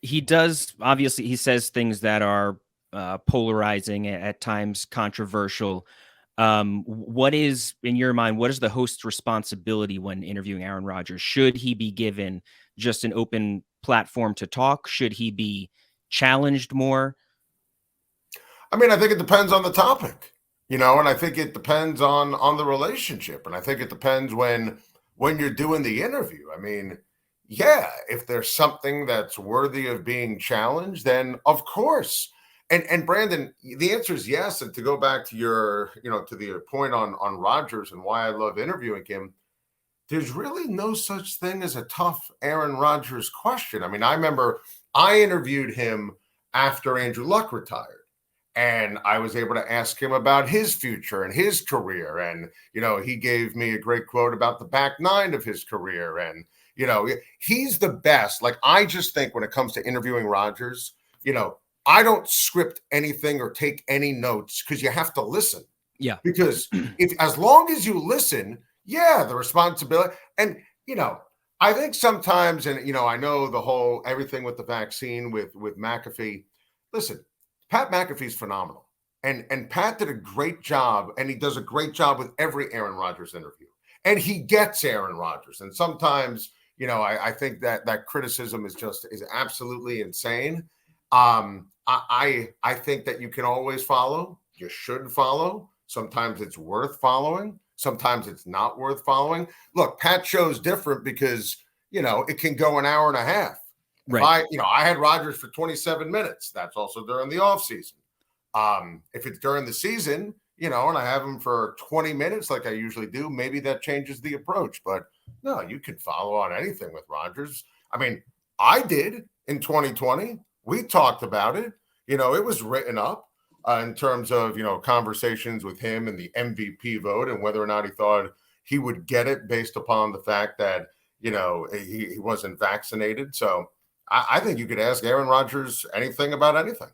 he does, obviously, he says things that are polarizing, at times controversial. What is, in your mind, what is the host's responsibility when interviewing Aaron Rodgers? Should he be given just an open platform to talk? Should he be challenged more? I mean, I think it depends on the topic, and I think it depends on the relationship, and I think it depends when you're doing the interview. I mean, yeah, if there's something that's worthy of being challenged, then of course. And Brandon, the answer is yes. And to go back to to the point on Rodgers and why I love interviewing him, there's really no such thing as a tough Aaron Rodgers question. I mean, I remember I interviewed him after Andrew Luck retired. And I was able to ask him about his future and his career. And, he gave me a great quote about the back nine of his career. And, he's the best. Like, I just think when it comes to interviewing Rodgers, I don't script anything or take any notes because you have to listen. Yeah. Because as long as you listen, yeah, the responsibility. And, I think sometimes, and, I know the whole everything with the vaccine with McAfee. Listen, Pat McAfee's phenomenal. And Pat did a great job, and he does a great job with every Aaron Rodgers interview. And he gets Aaron Rodgers. And sometimes, I think that criticism is absolutely insane. I think that you can always follow. You should follow. Sometimes it's worth following. Sometimes it's not worth following. Look, Pat's show's different because, it can go an hour and a half. Right. I had Rodgers for 27 minutes. That's also during the offseason. If it's during the season, and I have him for 20 minutes like I usually do, maybe that changes the approach. But no, you can follow on anything with Rodgers. I mean, I did in 2020. We talked about it. It was written up in terms of, conversations with him and the MVP vote and whether or not he thought he would get it based upon the fact that, he wasn't vaccinated. So I think you could ask Aaron Rodgers anything about anything.